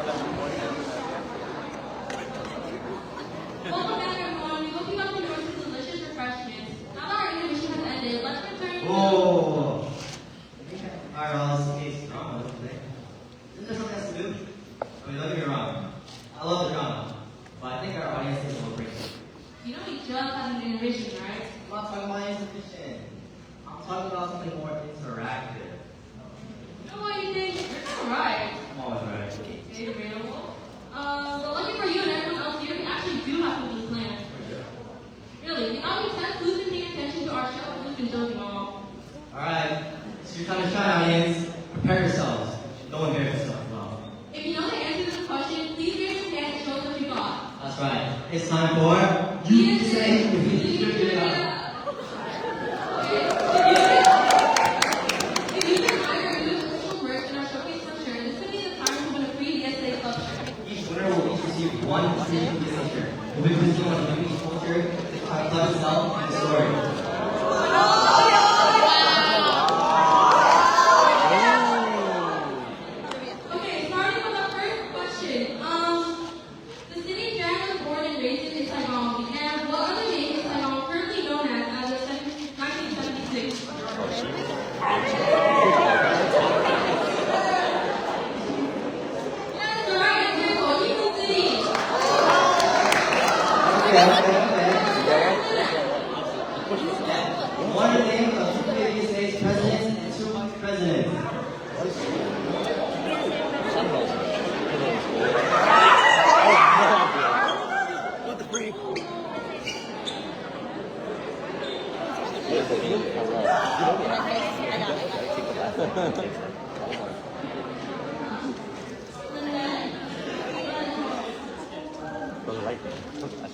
Welcome back, everyone. We hope you got to enjoy some delicious refreshments. Now that our intermission has ended, let's return to... Oh! Alright, well, this is drama today. Isn't there something else to do? I mean, don't get me wrong. I love the drama. But I think our audience needs a little break. You know we just had an intermission, right? I'm not talking about insufficient. I'm talking about something more interactive. You know what you think? You're kind of right. I'm always right. Okay, debatable. But lucky for you and everyone else here, we actually do have something planned. Really, we thought we'd test who's been paying attention to our show and who's been dozing off. Alright, it's your time to shine, audience. Prepare yourselves. No one bears yourself well. If you know the answer to this question, please raise your hand and show us what you got. That's right. It's time for you to say if you figured it out. If you can hire a new official merch in our showcase for sure, this could be the time to win a free DSA Club shirt. Each winner will each receive one free Disney shirt. We'll be presenting on the unique culture, the club itself, and the story. Okay, starting with our first question. The city Jack was born and raised in Saigon, and what other name is Saigon currently known as of 1976? That's the right answer, Ho Chi Minh City. Okay. What are the names of two previous states presidents and two presidents?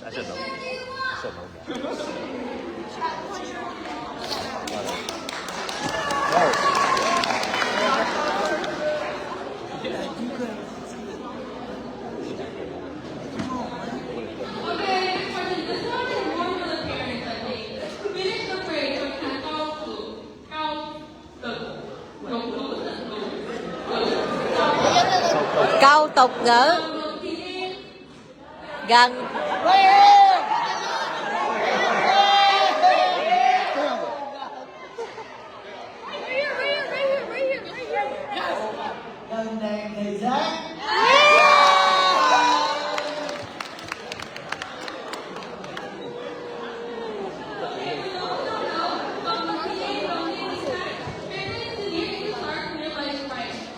I should know. I should know that. Okay, next question. This one is more for the parents, I think. Finish the phrase so we can go to Câu tục ngữ gần Gần đèn thì rác.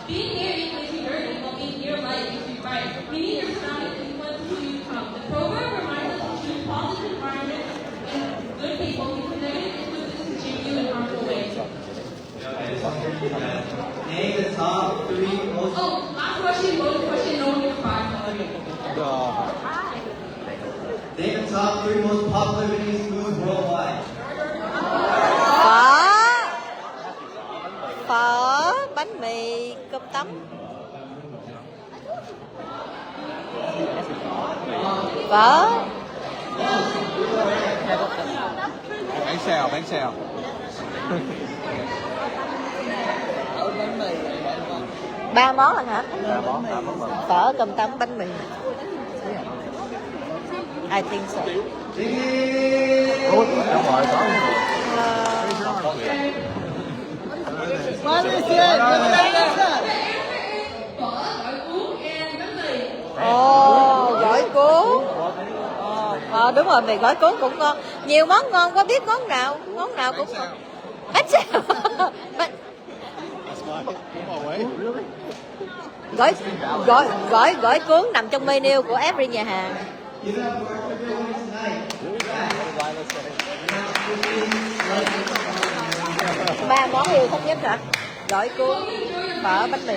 Being near equals you learning, while being near light makes you bright. Meaning your surroundings influence who you become. The program reminds us to choose positive environments and good people because negative influences can shape you in harmful ways. Okay, this one's pretty good. Name the top three most... Oh, last question, bonus question, no one gets five. Name the top three most popular Vietnamese foods worldwide. phở bánh mì cơm tấm phở Bánh xèo, bánh xèo. ba món lần hả? Ba món mừng. Phở cơm tấm bánh mì. I think so. Đúng rồi, có. Ồ, gỏi cuốn. Đúng rồi, mì gỏi cuốn cũng ngon. Nhiều món ngon, có biết món nào cũng ngon. Bánh xèo. Gỏi cuốn nằm trong menu của every nhà hàng. Ba món yêu thích nhất hả? Gỏi cuốn, phở, bánh mì.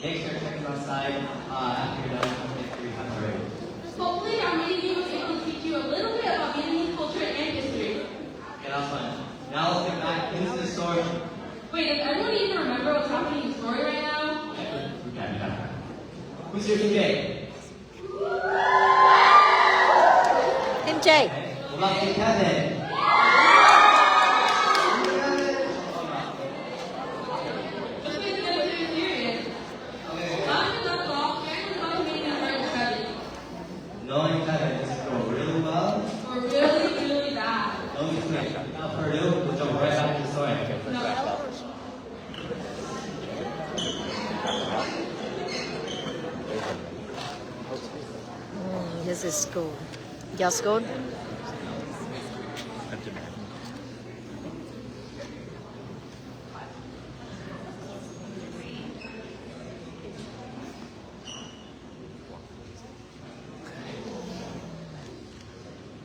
Make sure to check them outside after you're done with your time already. Hopefully our meeting was able to teach you a little bit about Vietnamese culture and history. Okay, that was fun. Now let's get back into the story. Wait, does everyone even remember what's happening in the story right now? Who's here today? chê. What about Kevin? Let's get together to be serious. After the talk, Karen is going to make an important study. Knowing Kevin is going really well. Or really, really bad. Don't be sweet. Now Purdue will jump right back to the story. No. This is school. Your school?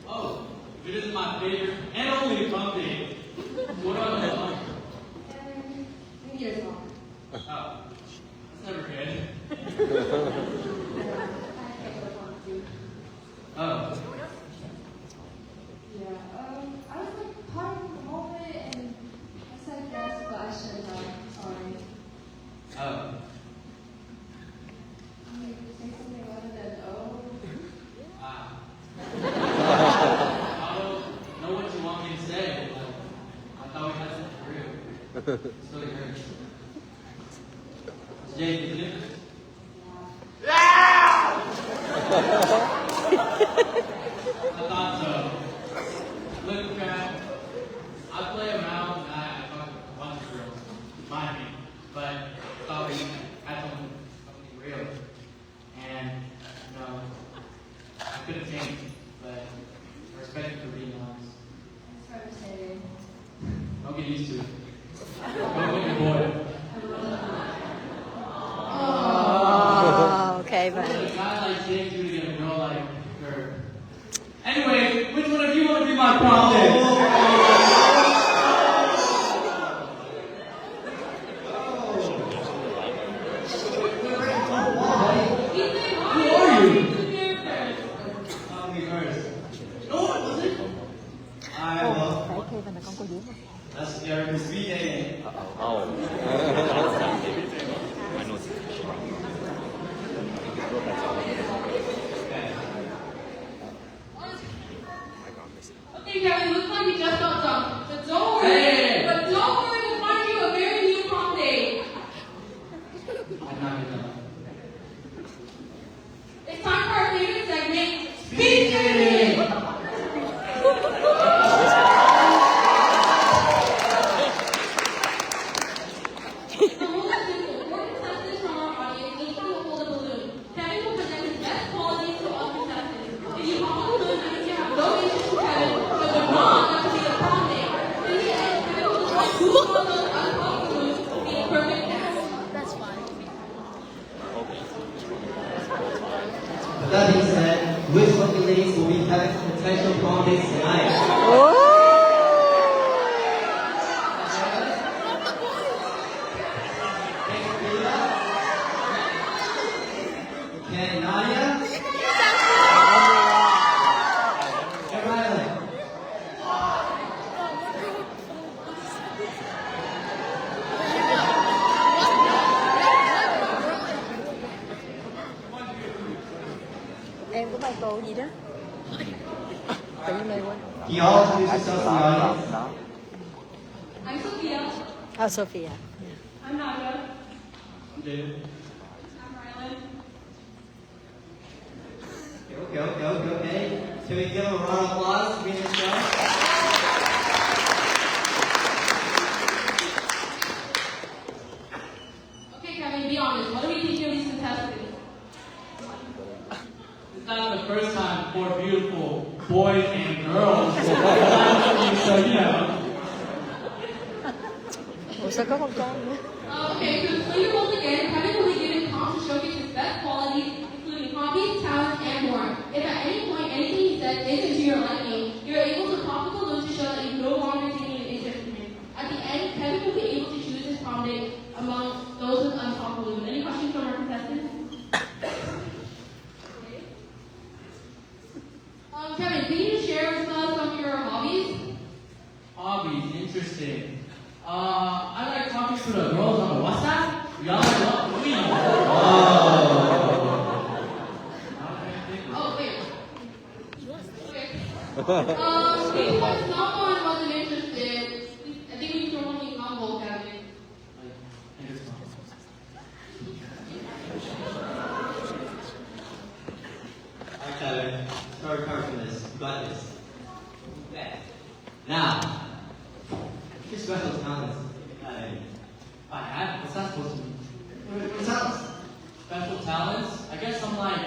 Oh, it is my favorite and only company. What are the fun? New Year's long. Oh, that's never good. Oh, Yeah, I was like part of the moment and I said yes, but I shouldn't have. Sorry. oh. You say something other than oh. Ah. I don't know what you want me to say, but I thought we had something real. It's really hurts. Jake, isn't it? I thought so. Look, crap. I play around and I fuck with a bunch of girls. Mind me. But I thought we had something real. And, you know, I could have changed, but I respect you for being honest. Thanks for understanding. Don't get used to it. Go with your boy. Oh, okay, What would man. a guy like Jake do to get a girl like her? Anyway, which one of you want to be my prom date? Who are you? Tell me first. No, it wasn't. I will. Thấy Kevin là con cô Diễm không? That's your sweet name. Oh. Okay, Kevin, looks like you just got dumped. But don't worry. Hey! But don't worry, we'll find you a very new prom date. I'm not gonna. It's time for our favorite segment, Speed Dating! The rule is simple. Four contestants from our audience, each one will hold a balloon. Kevin will present his best qualities to all contestants. If you pop the balloon, that means you have no issues with Kevin, but the wrong, that could be a prom date. In the end, Kevin will decide who of those unpopped balloons will be a perfect match. With that being said, which lucky ladies will be having potential prom dates tonight? Oh! Okay, Nadia? And Riley? Em có bài cô gì đó? Tự nhiên mày quên. Can you all introduce yourselves to the audience? Đó. I'm Sophia. Oh, Sophia. I'm Nadia. I'm David. I'm Rylan. Okay. Can we give them a round of applause for being in the show? Okay, Kevin, be honest. What do we think of these contestants? It's not the first time for beautiful boys and girls. So, you know. Ủa sao có con trai nữa? Okay, so to play your roles again, Kevin will be given prompts to showcase his best qualities, including hobbies, talents, and more. If at any point anything he says isn't to your liking, you're able to pop the balloon to show that you no longer take any interest in him. At the end, Kevin will be able to choose his prom date among those with unpopped balloons. Any questions from our contestants? Okay. Kevin, can you share with us some of your hobbies? Hobbies, interesting. I like talking to the girls on the WhatsApp. Y'all like what? We know. Oh, wait. Okay. Because someone wasn't interested, I think we can only humble, Kevin. Alright, Kevin. Start recover from this. You got this. Okay. Now, your special talents. I have? What's that supposed to mean? What talents? Special talents? I guess I'm like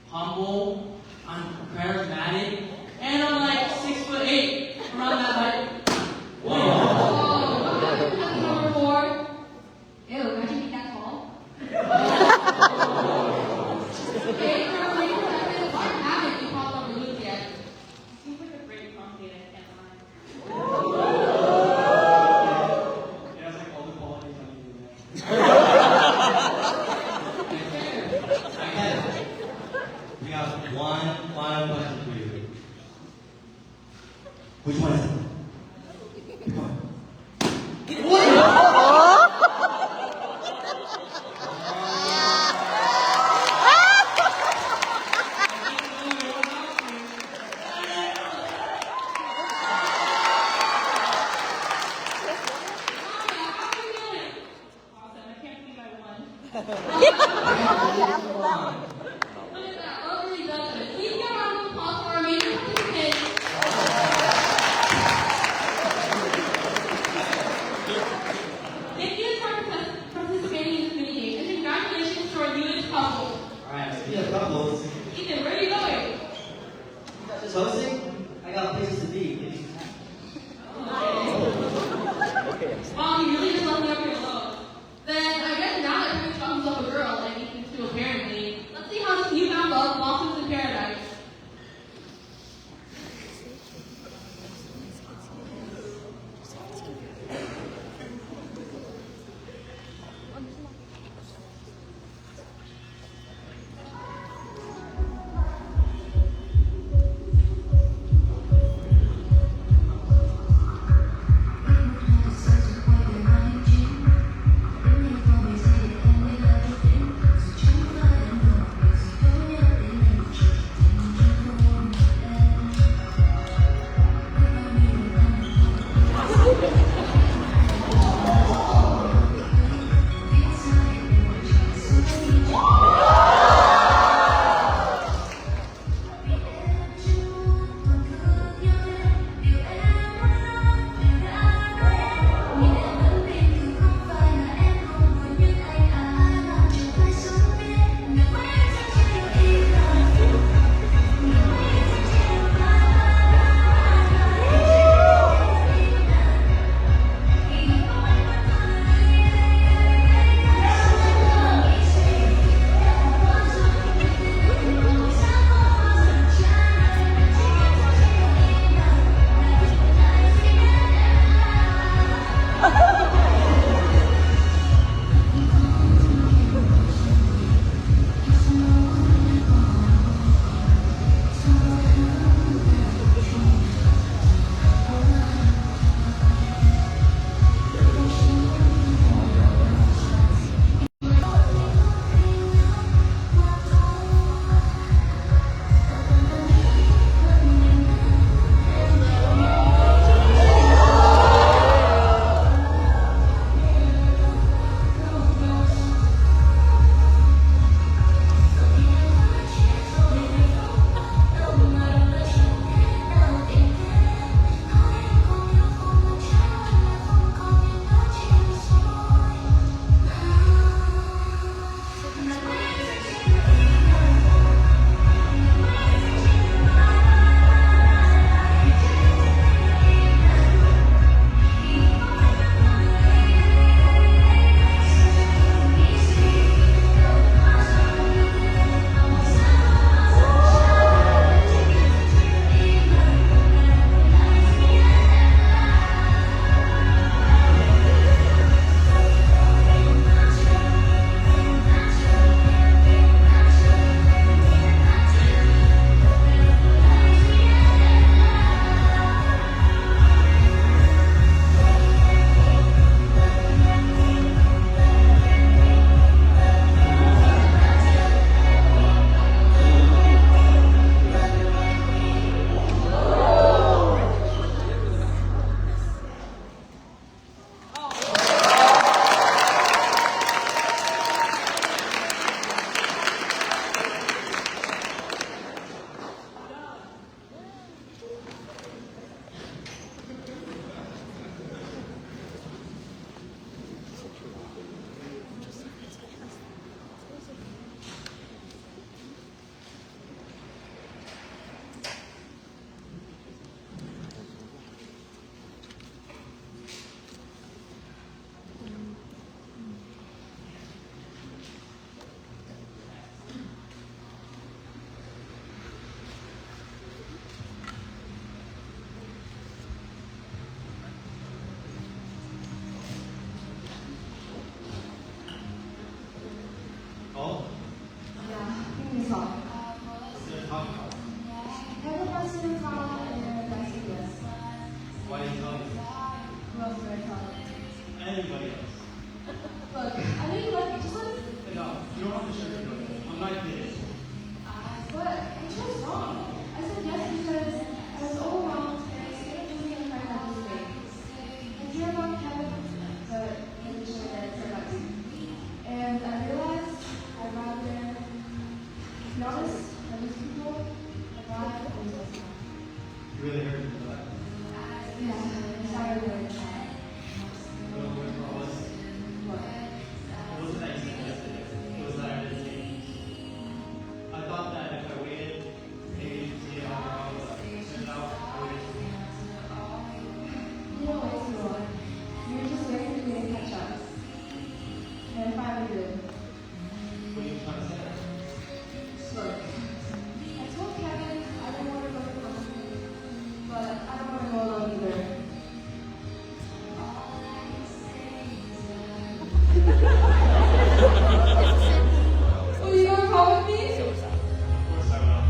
humble, I'm charismatic, and I'm like 6'8", around that height. Oh, number 4. Ew, imagine being that tall. Okay, number 7. Why haven't you called on the loop yet? Seems like a great prom date, I can't lie. It has like all the qualities I need in there. Okay. We have one final question for you. Which one is it? Come on. Awesome, I can't believe I won. Move on. Look at that, what really does it? Please give a round of applause for our amazing participants. Thank you for participating in this mini game, and congratulations to our newest couple. Alright, speaking of couples, Ethan, where are you going? just hosting? I got places to be. Wow, you really just left me up here alone. Then I guess now that Prince found himself a girl, and Ethan too apparently, let's see how this newfound love blossoms in paradise. what's wrong? I said yes because I was overwhelmed and I started losing a friend at this rate. I care about Kevin, but he was sure that it's about me. And I realized I'd rather be honest and these people, I'd rather lose myself. You really hurt me, but Yeah, I'm sorry that I tried. What? It wasn't that you said yesterday. It was that I didn't take. I thought that if I waited, maybe you'd see it all wrong, but it turned out I waited too long. You know what, Noah? You were just waiting for me to catch up. And I finally did. What are you trying to say? Look, I told Kevin I don't want to go to London, but I don't want to go alone either. Oh, you gonna call with me? Of course I will.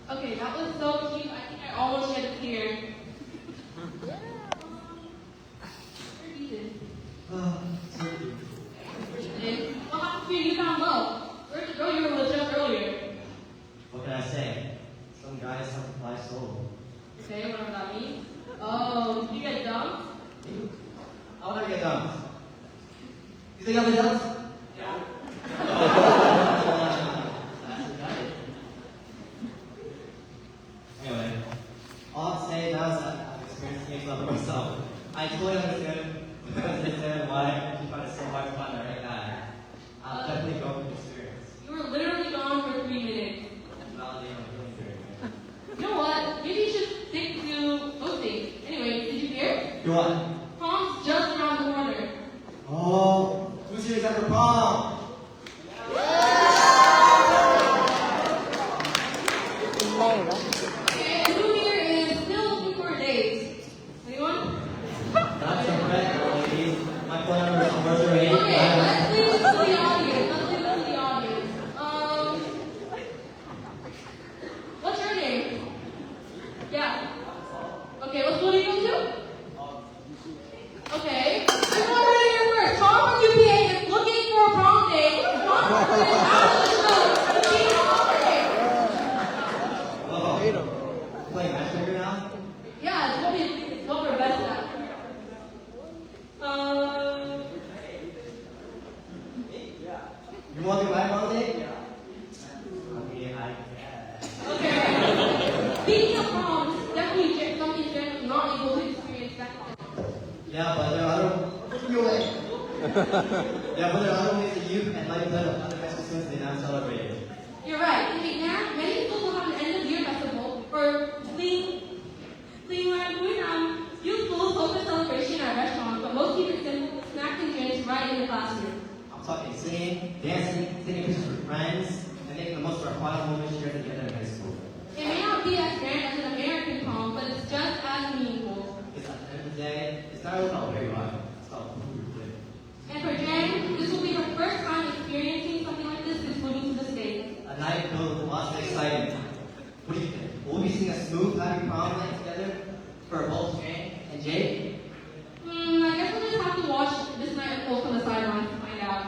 Okay, that was so cute. I think I almost shed a tear. Where Ethan? Ethan, what happened to you? You found love. Where's the girl you were with just earlier? what can I say? Some guys have to fly solo. Okay, whatever that means. Oh, did you get dumped? I want to get dumped. You think I'll be dumped? Yeah. Anyway, all I'm saying now is that I've experienced things love myself. I totally understand why you find it so hard to find the right guy. I'll definitely go through the experience. You were literally gone for 3 minutes. Validate my feelings very much. You know what? Maybe you should stick to hosting. Anyway, did you hear? You what? Prom's just around the corner. Oh, 2 series after prom. Lay đó. And who here is still looking for a date? Anyone? That's correct, ladies. My phone number is 408. Okay, let's leave it to the audience. What's your name? Yeah. Okay, what school do you go to? Okay. Everyone heard it here first. Tom from UPA is looking for a prom date. Tom from is out of the show. Looking for a prom date. Hello. Playing matchmaker now? Yeah, it's what we're best at. You want to be my prom date? I mean, I guess. Okay. Speaking of prom, this is definitely something Jen is not able to experience back home. Yeah, but there are other. You're late. Yeah, but there are other ways that you and livelihood of other high school students they now celebrate. You're right. In Vietnam, many schools will have an end of year festival for Clean Youth schools host a celebration at restaurants, but most keep it simple, snacks and drinks right in the classroom. I'm talking singing, dancing, taking pictures with friends, and making the most of our final moments shared together in high school. It may not be as grand as an American prom, but it's just as meaningful. Because at the end of the day, it's not really about where you are, it's about who you're with. And for Jen, this will be her first time experiencing something like this since moving to the States. A night filled with lots of excitement. What do you think? Will we be singing a smooth, happy prom night together for both Jane and Jake? I guess we'll just have to watch this night unfold from the sidelines to find out.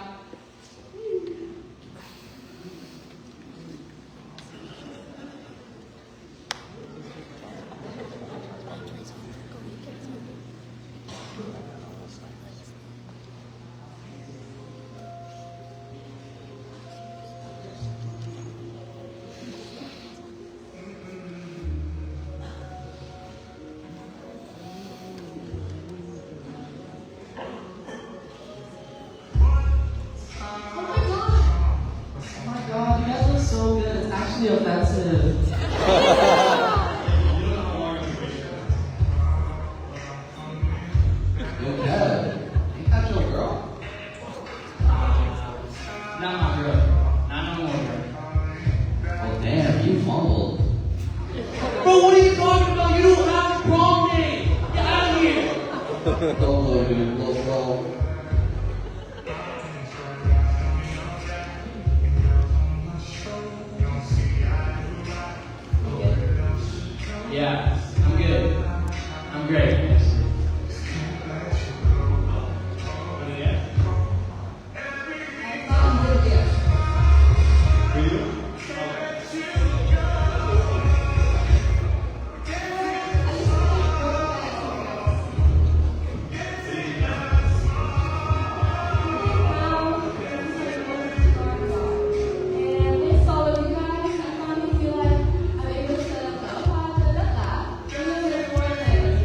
low, dude. Low, slow. Yeah, I'm good. I'm great. And it's all of you guys. I finally feel like I'm able to set up the and then there's more things.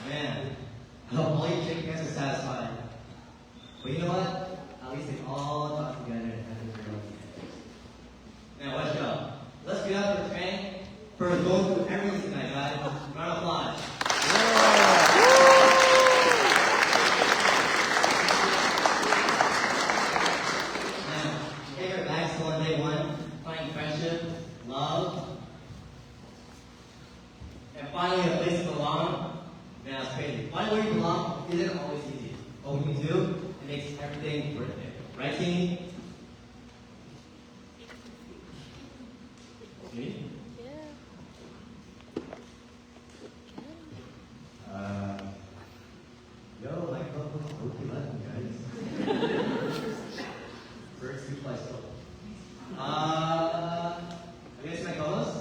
Man, I hope all your chicken fans are satisfied. But you know what? At least they all got together and had a real Now let's go. Let's get up for training for going through everything tonight, guys. Round of applause. Now, take our back to on day one, finding friendship, love, and finally a place to belong. Man, that's crazy. Finding where you belong isn't always easy. But when you do, it makes everything worth it. Right, team? Me? Yo, my co-host Oki left me, guys. First, who plays still? I guess my co-host?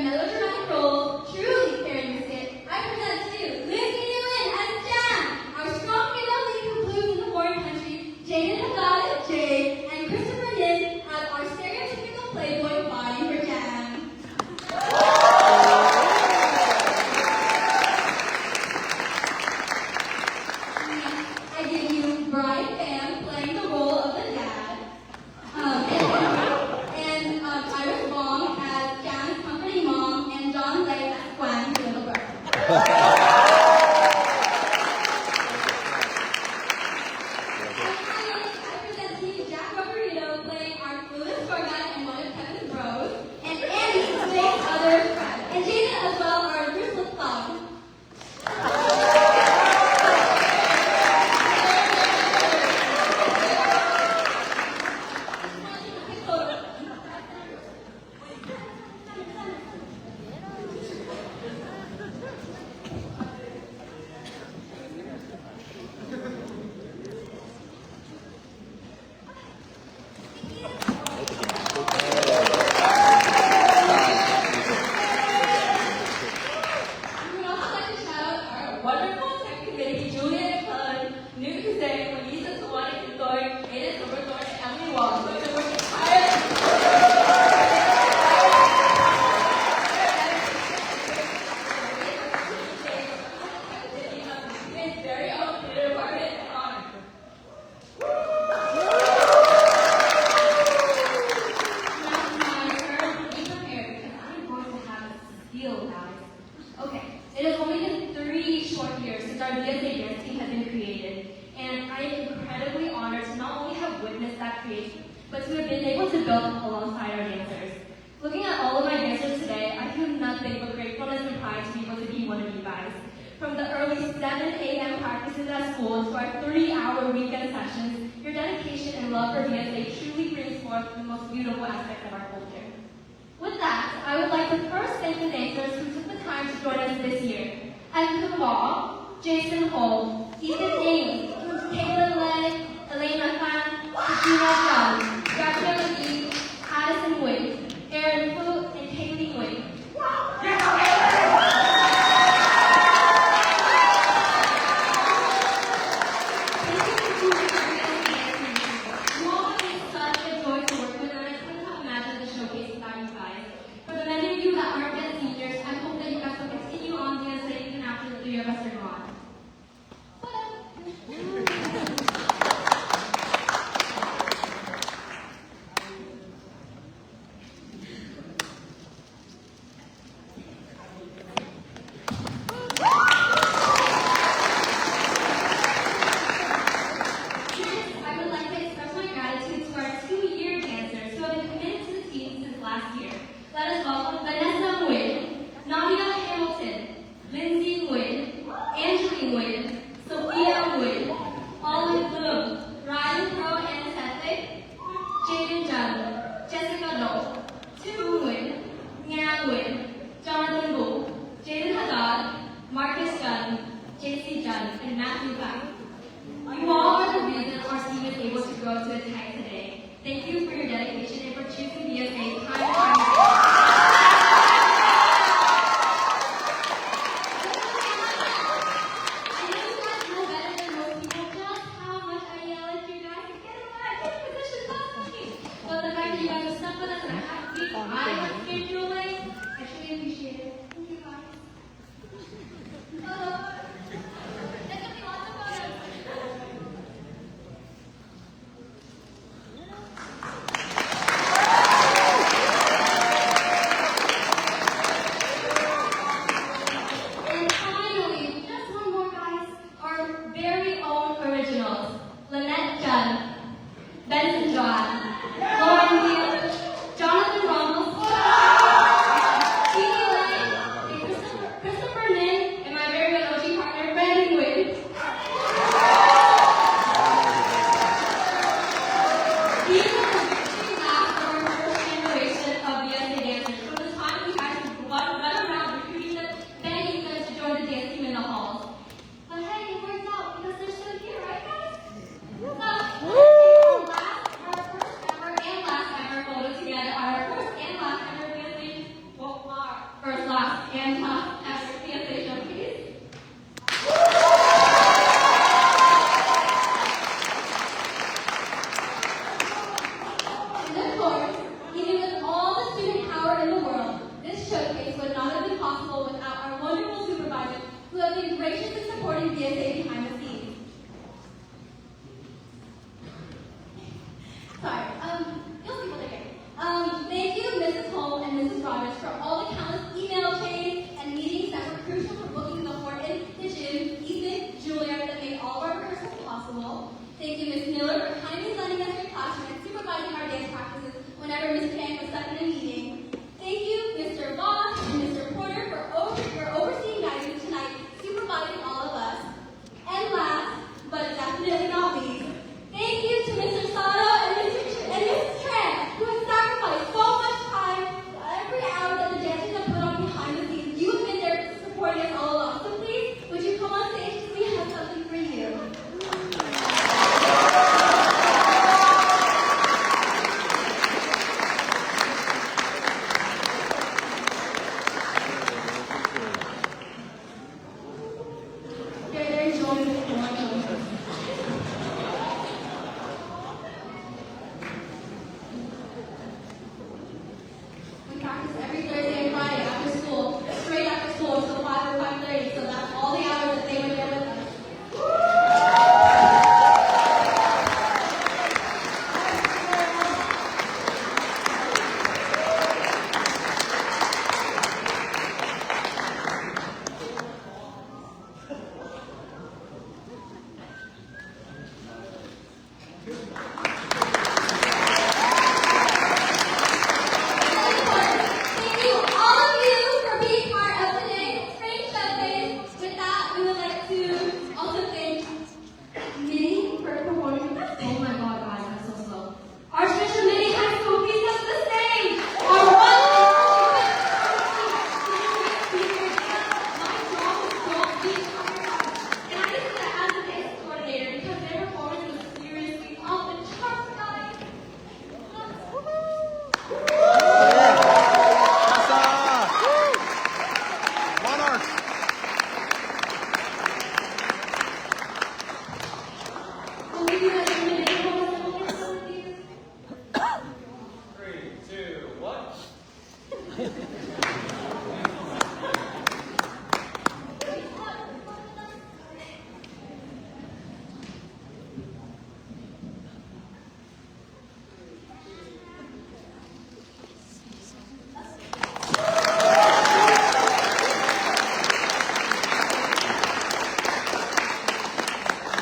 melodramatic role, truly carrying the skit, I present to you Lindsay Nguyen as Jam, our strong female lead who blew in the foreign country, Jaden Haddad as Jade, and Christopher Nin as our stereotypical playboy body for Jam. I give you Brian Pham playing the role of the dad. And Iris Wong as Jan's company mom, and John Lay as Gwen, the little girl. And finally, I present to you Jack Roberito playing our clueless tour guide and one of Kevin's bros, and Andy, Jake's other friend, and Jaden as well, our ruthless thug. We would also like to shout out our wonderful tech committee, Julia Nicole, New Hussein, Melissa Sawani Kintoy, Aiden Roberto, and Emily Wong, who have been working its very own theater department and honor. Now my turn to be prepared because I'm going to have a spiel, guys. Okay, it has only been 3 short years since our DSA dance team has been created, and I am incredibly honored to not only have witnessed that creation, but to have been able to build alongside our dancers. Looking at all of my dancers today, I feel nothing but gratefulness and pride to be able to be one of you guys. From the early 7 a.m. practices at school to our 3-hour weekend sessions, your dedication and love for DSA truly brings forth the most beautiful aspects of our culture. With that, I would like to first thank the dancers who took the time to join us this year. Evan Wall, Jason Ho, Ethan Amy, Caitlin Legg, Elena Fan, Christina John, Gabrielle McGee, Addison Wade, Aaron Fu, and Kaylee Wade. You all have been such a joy to work with, and I couldn't have imagined the showcase without you guys. For the many of you that aren't yet seniors, I hope that you guys will continue on DSA even after the 3 of us are gone. Next, I would like to express my gratitude to our 2-year dancers who have been committed to the team since last year. Let us welcome Vanessa Nguyen, Nadia Hamilton, Lindsay Nguyen, Angeline Nguyen, Sophia Nguyen, Olive Bloom, Ryan Pro Anesthetic, Jaden Jun, Jessica Do, Tim Nguyen, Nga Nguyen, Jonathan Wu, Jaden Haddad, Marcus Jun, JC Jun, and Matthew Black. You all are the reason our team is able to grow to its height today. Thank you for your dedication and for choosing DSA time and time again. I know you guys know better than most people just how much I yell at you guys to get in line, take positions, not me. But the fact that you guys are stuck with us and I have to keep my schedule away, I truly appreciate it. Thank you guys. There's gonna be lots of photos. Ross and Toss at our CSA showcase. And of course, even with all the student power in the world, this showcase would not have been possible without our wonderful supervisors who have been gracious in supporting BSA behind the scenes. Sorry, you'll see what they get. Thank you, Mrs. Holm and Mrs. Rogers, for all the countless email chains and meetings that were crucial for booking the Horton, the gym, Ethan, Julia, that made all of our rehearsals possible. Thank you, Ms. Miller, for kindly lending us your classroom and supervising our dance practices whenever Ms. Pang was stuck in a meeting. Thank you, Mr. Voss and Mr. Porter, for overseeing guiding tonight, supervising all of us. And last, but definitely not least, thank you to Mr. Sato and Mrs. Tran, who have sacrificed so much time, every hour that the dancers have put on behind the scenes. You have been there supporting us all along. So please, would you come on stage because we have something for you. They're enjoying it. We practice every Thursday and Friday after school, straight after school until 5 or 5:30, so that's all the hours that they would get with us. Thank you, all of you, for being part of today's spring showcase. With that, we would like to also thank Minnie for performing with us. Oh my God, guys, I'm so slow. Archbishop Minnie High School, please come to the stage. Our wonderful speaker, my job was so deep. And I did that as a dance coordinator because their performance was seriously off the charts, guys. Monarch. We'll give you guys a minute to hold on to this. 3, 2, 1.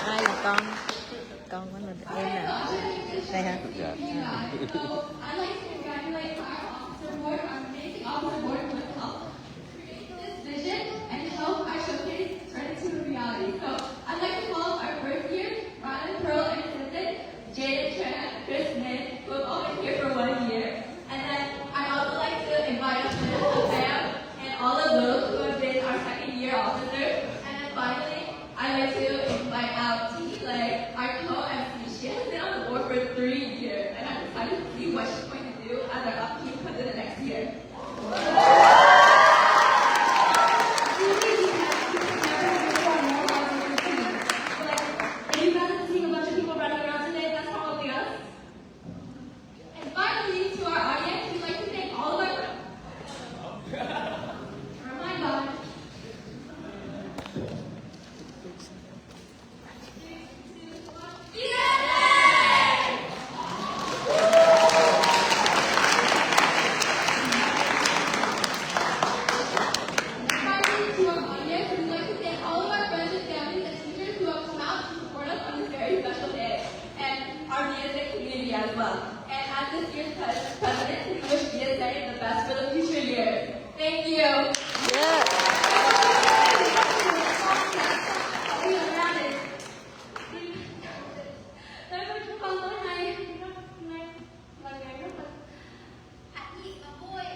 Ai là con của mình em nè, đây hả? So, I'd like to congratulate our officer board, our amazing officer board who has helped create this vision and help our showcase turn into a reality. So, I'd like to call up our first year, Ryan Pearl and assistant, Jaden Tran, Chris Min, who have all been here for 1 year. And then I'd also like to invite us to Mr. Sam and all of those who have been our second year officers. And then finally, I'd like to invite out Tiki Lay, our co-MC. She has been on the board for 3 years, and I'm excited to see what she's going to do as our upkeep comes in the next year. You guys have seen a bunch of people running around today, that's probably us. And finally, to our audience, we'd like to thank all of our... Oh my God. Finally, to our audience, we'd like to thank all of our friends and families and teachers who have come out to support us on this very special day, and our BSA community as well. And as this year's president, we wish BSA the best for the future years. Thank you. Yeah. We are rounded. Dapat ko pang tunay. Ati, aboy.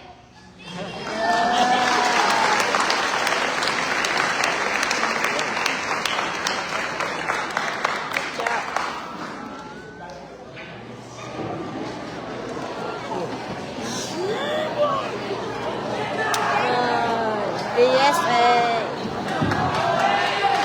À, USA.